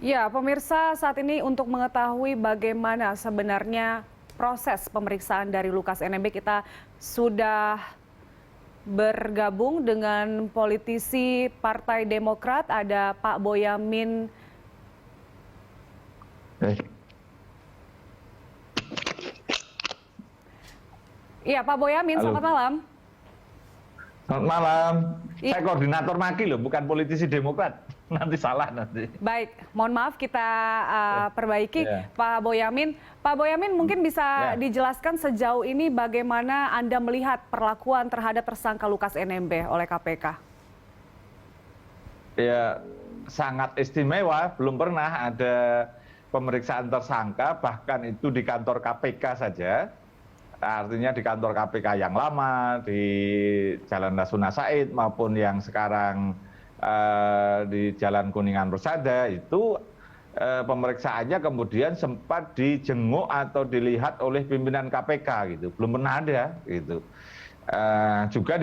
Ya, pemirsa, saat ini untuk mengetahui bagaimana sebenarnya proses pemeriksaan dari Lukas NMB, kita sudah bergabung dengan politisi Partai Demokrat, ada Pak Boyamin. Iya, Pak Boyamin, Halo. selamat malam. Selamat malam. Iya. Saya koordinator Maki loh, bukan politisi Demokrat. Nanti salah nanti. Baik, mohon maaf kita perbaiki. Ya. Pak Boyamin. Pak Boyamin mungkin bisa Ya. dijelaskan sejauh ini bagaimana Anda melihat perlakuan terhadap tersangka Lukas NMB oleh KPK? Ya, sangat istimewa. Belum pernah ada pemeriksaan tersangka, bahkan itu di kantor KPK saja. Artinya di kantor KPK yang lama, di Jalan Rasuna Said, maupun yang sekarang di Jalan Kuningan Persada, itu pemeriksaannya kemudian sempat dijenguk atau dilihat oleh pimpinan KPK gitu. Belum pernah ada gitu. Juga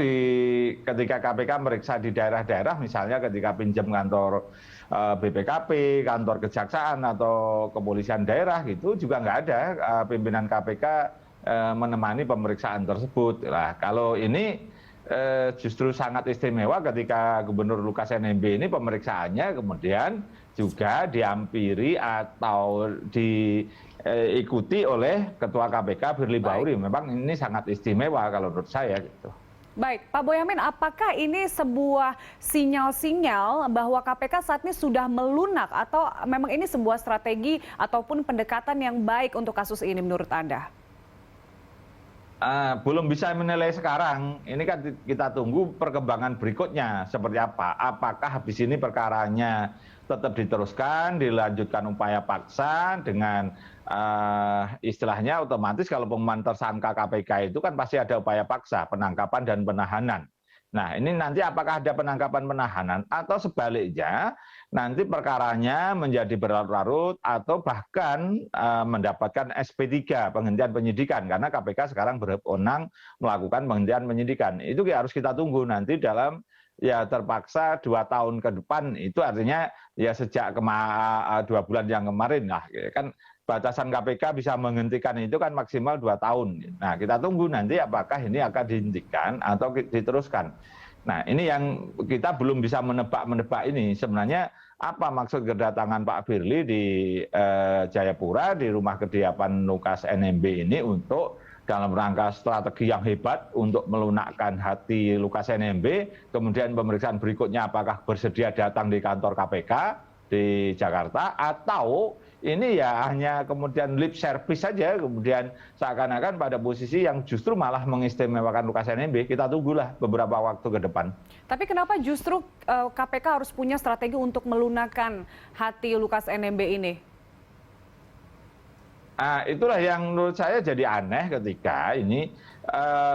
ketika KPK meriksa di daerah-daerah, misalnya ketika pinjam kantor BPKP, kantor kejaksaan atau kepolisian daerah gitu, juga nggak ada pimpinan KPK menemani pemeriksaan tersebut. Nah, kalau ini justru sangat istimewa ketika Gubernur Lukas NMB ini pemeriksaannya kemudian juga diampiri atau diikuti oleh Ketua KPK Firly Bahuri. Memang ini sangat istimewa kalau menurut saya gitu. Baik, Pak Boyamin, apakah ini sebuah sinyal-sinyal bahwa KPK saat ini sudah melunak atau memang ini sebuah strategi ataupun pendekatan yang baik untuk kasus ini menurut Anda? Belum bisa menilai sekarang. Ini kan kita tunggu perkembangan berikutnya seperti apa. Apakah habis ini perkaranya tetap diteruskan, dilanjutkan upaya paksa dengan istilahnya otomatis kalau pengumuman tersangka KPK itu kan pasti ada upaya paksa, penangkapan dan penahanan. Nah, ini nanti apakah ada penangkapan penahanan atau sebaliknya nanti perkaranya menjadi berlarut-larut atau bahkan mendapatkan SP3, penghentian penyidikan, karena KPK sekarang berwenang melakukan penghentian penyidikan. Itu harus kita tunggu nanti dalam ya terpaksa 2 tahun ke depan, itu artinya ya sejak 2 bulan yang kemarin lah, kan batasan KPK bisa menghentikan itu kan maksimal 2 tahun. Nah, kita tunggu nanti apakah ini akan dihentikan atau diteruskan. Nah, ini yang kita belum bisa menebak ini. Sebenarnya apa maksud kedatangan Pak Firly di Jayapura, di rumah kediaman Lukas NMB ini untuk dalam rangka strategi yang hebat untuk melunakkan hati Lukas NMB, kemudian pemeriksaan berikutnya apakah bersedia datang di kantor KPK di Jakarta, atau ini ya hanya kemudian lip service saja, kemudian seakan-akan pada posisi yang justru malah mengistimewakan Lukas NMB. Kita tunggulah beberapa waktu ke depan. Tapi kenapa justru KPK harus punya strategi untuk melunakkan hati Lukas NMB ini? Itulah yang menurut saya jadi aneh ketika ini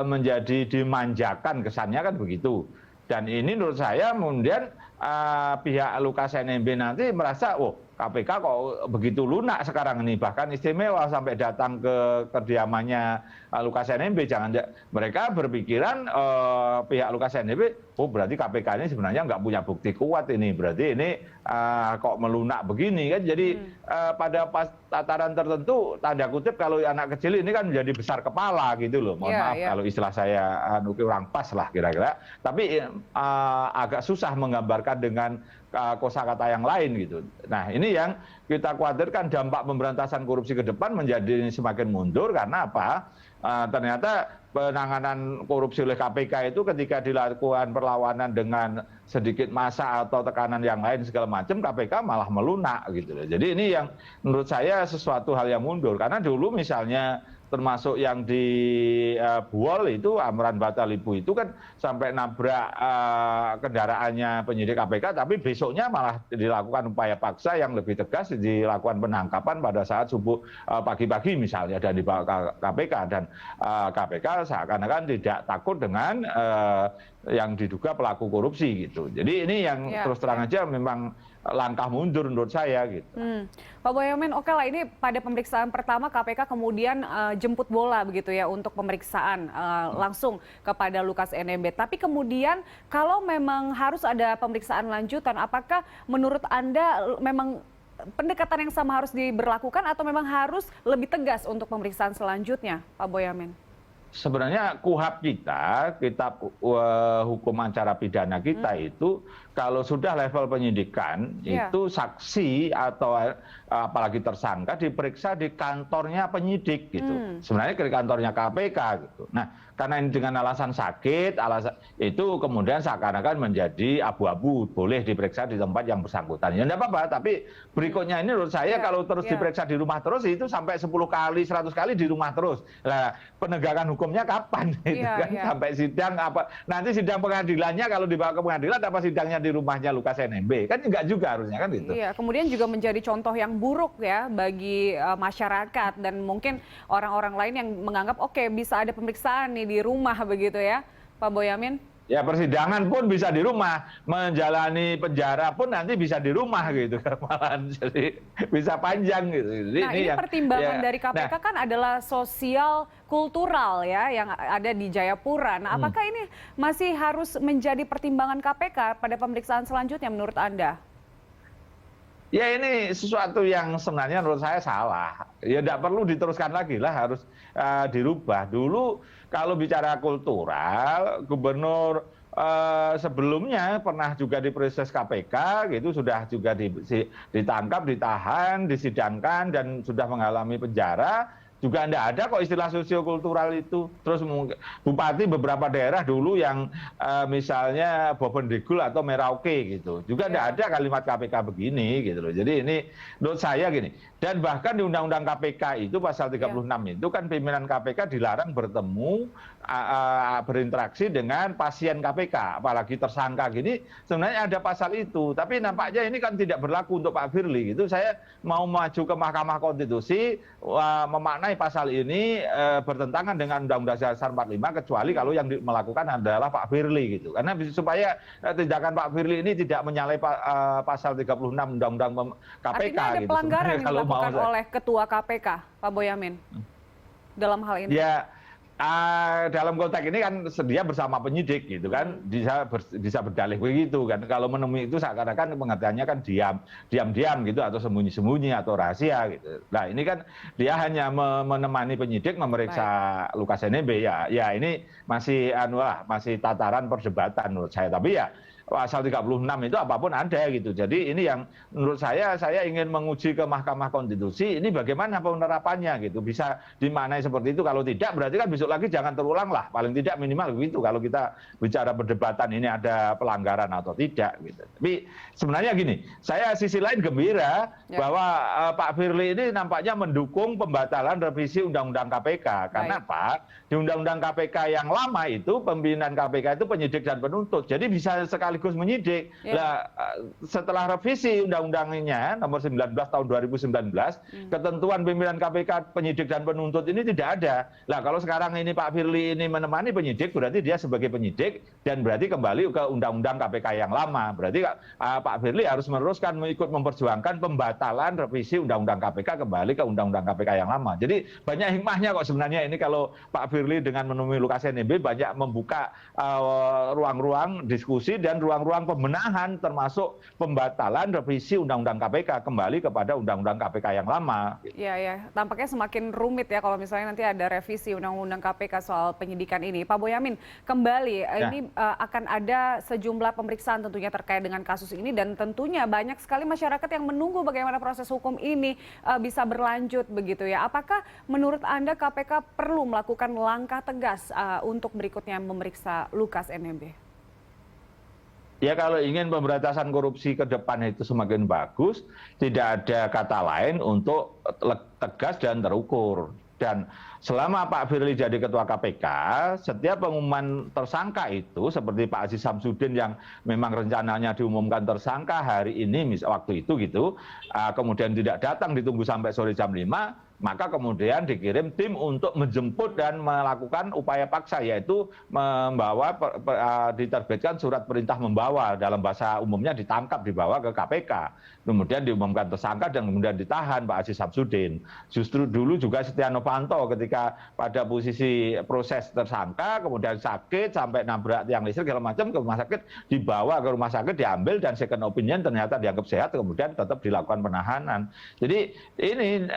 menjadi dimanjakan, kesannya kan begitu. Dan ini menurut saya kemudian pihak Lukas NMB nanti merasa, oh KPK kok begitu lunak sekarang ini, bahkan istimewa sampai datang ke kediamannya Lukas NMB. Jangan mereka berpikiran pihak Lukas NMB, oh berarti KPK ini sebenarnya nggak punya bukti kuat ini, berarti ini kok melunak begini kan. Jadi pada tataran tertentu, tanda kutip kalau anak kecil ini kan menjadi besar kepala gitu loh. Mohon maaf kalau istilah saya kurang pas lah kira-kira. Tapi agak susah menggambarkan dengan kosakata yang lain gitu. Nah, ini yang kita khawatirkan dampak pemberantasan korupsi ke depan menjadi semakin mundur karena apa? Ternyata penanganan korupsi oleh KPK itu ketika dilakukan perlawanan dengan sedikit massa atau tekanan yang lain segala macam, KPK malah melunak gitu loh. Jadi ini yang menurut saya sesuatu hal yang mundur, karena dulu misalnya termasuk yang di Buol itu, Amran Batalibu itu kan sampai nabrak kendaraannya penyidik KPK, tapi besoknya malah dilakukan upaya paksa yang lebih tegas, dilakukan penangkapan pada saat subuh pagi-pagi misalnya, dan dibawa ke KPK, dan KPK seakan-akan tidak takut dengan yang diduga pelaku korupsi gitu. Jadi ini yang terus terang aja memang langkah mundur menurut saya gitu. Pak Boyamin, oke lah, ini pada pemeriksaan pertama KPK kemudian jemput bola begitu ya untuk pemeriksaan langsung kepada Lukas NMB. Tapi kemudian kalau memang harus ada pemeriksaan lanjutan, apakah menurut Anda memang pendekatan yang sama harus diberlakukan atau memang harus lebih tegas untuk pemeriksaan selanjutnya, Pak Boyamin? Sebenarnya KUHP kita, kitab hukum acara pidana kita itu kalau sudah level penyidikan itu saksi atau apalagi tersangka diperiksa di kantornya penyidik gitu. Sebenarnya di kantornya KPK gitu. Nah, karena ini dengan alasan sakit, alasan itu kemudian seakan-akan menjadi abu-abu, boleh diperiksa di tempat yang bersangkutan. Ya enggak apa-apa, tapi berikutnya ini menurut saya kalau terus diperiksa di rumah terus itu sampai 10 kali, 100 kali di rumah terus. Nah, penegakan hukumnya kapan gitu kan? Sampai sidang apa? Nanti sidang pengadilannya kalau dibawa ke pengadilan apa sidangnya di rumahnya Lukas NMB? Kan enggak juga harusnya kan gitu. Iya, kemudian juga menjadi contoh yang buruk ya bagi masyarakat dan mungkin orang-orang lain yang menganggap oke, bisa ada pemeriksaan nih di rumah begitu ya, Pak Boyamin? Ya persidangan pun bisa di rumah, menjalani penjara pun nanti bisa di rumah gitu malahan, jadi bisa panjang gitu. Jadi nah ini pertimbangan dari KPK kan adalah sosial kultural ya yang ada di Jayapura. Nah apakah ini masih harus menjadi pertimbangan KPK pada pemeriksaan selanjutnya menurut Anda? Ya ini sesuatu yang sebenarnya menurut saya salah. Ya tidak perlu diteruskan lagi lah, harus dirubah. Dulu kalau bicara kultural, gubernur sebelumnya pernah juga diproses KPK, gitu sudah juga ditangkap, ditahan, disidangkan dan sudah mengalami penjara. Juga tidak ada kok istilah sosiokultural itu. Terus bupati beberapa daerah dulu yang misalnya Bobendegul atau Merauke gitu. Juga tidak ada kalimat KPK begini gitu loh. Jadi ini menurut saya gini. Dan bahkan di Undang-Undang KPK itu pasal 36 itu kan pimpinan KPK dilarang bertemu, berinteraksi dengan pasien KPK. Apalagi tersangka gini, sebenarnya ada pasal itu. Tapi nampaknya ini kan tidak berlaku untuk Pak Firly gitu. Saya mau maju ke Mahkamah Konstitusi, memaknai pasal ini bertentangan dengan Undang-Undang Dasar 45 kecuali kalau yang melakukan adalah Pak Firly gitu. Karena supaya tindakan Pak Firly ini tidak menyalahi pasal 36 Undang-Undang KPK. Artinya ada gitu. pelanggaran yang Kalau dilakukan oleh Ketua KPK, Pak Boyamin, dalam hal ini? Ya, dalam konteks ini kan dia bersama penyidik gitu kan, bisa berdalih begitu kan. Kalau menemui itu seakan-akan pengertiannya kan diam-diam gitu atau sembunyi-sembunyi atau rahasia gitu. Nah ini kan dia hanya menemani penyidik memeriksa Lukas NMB ya ini masih masih tataran perdebatan menurut saya. Tapi ya pasal 36 itu apapun ada gitu. Jadi ini yang menurut saya ingin menguji ke Mahkamah Konstitusi ini bagaimana penerapannya gitu. Bisa dimaknai seperti itu, kalau tidak berarti kan besok lagi jangan terulang lah. Paling tidak minimal begitu kalau kita bicara perdebatan ini ada pelanggaran atau tidak gitu. Tapi sebenarnya gini, saya sisi lain gembira bahwa Pak Firly ini nampaknya mendukung pembatalan revisi Undang-Undang KPK. Karena apa? Di Undang-Undang KPK yang lama itu pimpinan KPK itu penyidik dan penuntut. Jadi bisa sekaligus menyidik. Nah, setelah revisi undang-undangnya nomor 19 tahun 2019, ketentuan pimpinan KPK penyidik dan penuntut ini tidak ada. Nah, kalau sekarang ini Pak Firly ini menemani penyidik, berarti dia sebagai penyidik dan berarti kembali ke undang-undang KPK yang lama. Berarti Pak Firly harus meneruskan ikut memperjuangkan pembatalan revisi undang-undang KPK kembali ke undang-undang KPK yang lama. Jadi banyak hikmahnya kok sebenarnya ini kalau Pak Firly dengan menemui Lukas NMB banyak membuka ruang-ruang diskusi dan ruang-ruang pembenahan termasuk pembatalan revisi Undang-Undang KPK kembali kepada Undang-Undang KPK yang lama. Iya, tampaknya semakin rumit ya kalau misalnya nanti ada revisi Undang-Undang KPK soal penyidikan ini. Pak Boyamin, kembali ini akan ada sejumlah pemeriksaan tentunya terkait dengan kasus ini dan tentunya banyak sekali masyarakat yang menunggu bagaimana proses hukum ini bisa berlanjut begitu ya. Apakah menurut Anda KPK perlu melakukan langkah tegas untuk berikutnya memeriksa Lukas NMB? Ya kalau ingin pemberantasan korupsi ke depan itu semakin bagus, tidak ada kata lain untuk tegas dan terukur. Dan selama Pak Firly jadi ketua KPK, setiap pengumuman tersangka itu seperti Pak Aziz Samsudin yang memang rencananya diumumkan tersangka hari ini waktu itu gitu, kemudian tidak datang ditunggu sampai sore jam 5, maka kemudian dikirim tim untuk menjemput dan melakukan upaya paksa, yaitu diterbitkan surat perintah membawa, dalam bahasa umumnya ditangkap, dibawa ke KPK, kemudian diumumkan tersangka dan kemudian ditahan Pak Aziz Samsudin. Justru dulu juga Setia Novanto ketika pada posisi proses tersangka, kemudian sakit sampai nabrak tiang listrik segala macam, ke rumah sakit, dibawa ke rumah sakit, diambil dan second opinion ternyata dianggap sehat, kemudian tetap dilakukan penahanan. Jadi ini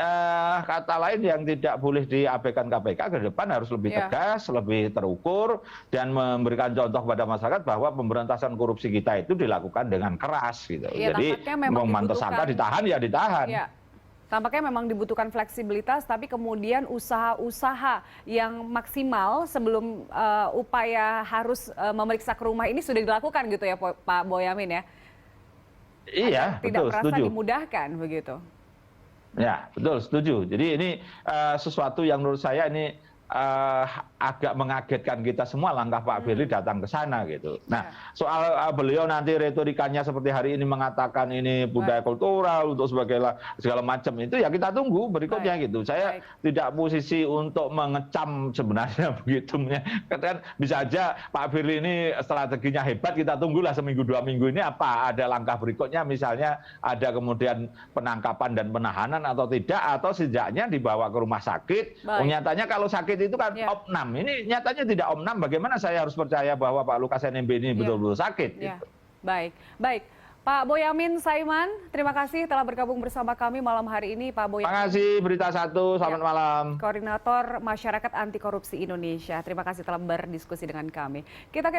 kata lain yang tidak boleh diabaikan KPK, ke depan harus lebih tegas, lebih terukur, dan memberikan contoh kepada masyarakat bahwa pemberantasan korupsi kita itu dilakukan dengan keras gitu. Ya, jadi memang tersangka ditahan ya ditahan. Ya. Tampaknya memang dibutuhkan fleksibilitas, tapi kemudian usaha-usaha yang maksimal sebelum upaya harus memeriksa ke rumah ini sudah dilakukan gitu ya Pak Boyamin ya? Iya, betul, tidak merasa setuju. Dimudahkan begitu. Ya, betul, setuju. Jadi ini sesuatu yang menurut saya ini agak mengagetkan kita semua, langkah Pak Firly datang ke sana gitu. Nah, soal beliau nanti retorikanya seperti hari ini mengatakan ini budaya kultural untuk segala macam, itu ya kita tunggu berikutnya gitu. Saya tidak posisi untuk mengecam sebenarnya begitu. Kan bisa aja Pak Firly ini strateginya hebat, kita tunggulah seminggu 2 minggu ini apa ada langkah berikutnya, misalnya ada kemudian penangkapan dan penahanan atau tidak, atau sejaknya dibawa ke rumah sakit. Nyatanya kalau sakit itu kan opnam, ini nyatanya tidak opnam, bagaimana saya harus percaya bahwa Pak Lukas NMB ini betul-betul sakit? Gitu. Baik, baik. Pak Boyamin Saiman, terima kasih telah bergabung bersama kami malam hari ini, Pak Boyamin. Terima kasih, Berita Satu, selamat malam. Koordinator Masyarakat Anti Korupsi Indonesia, terima kasih telah berdiskusi dengan kami. Kita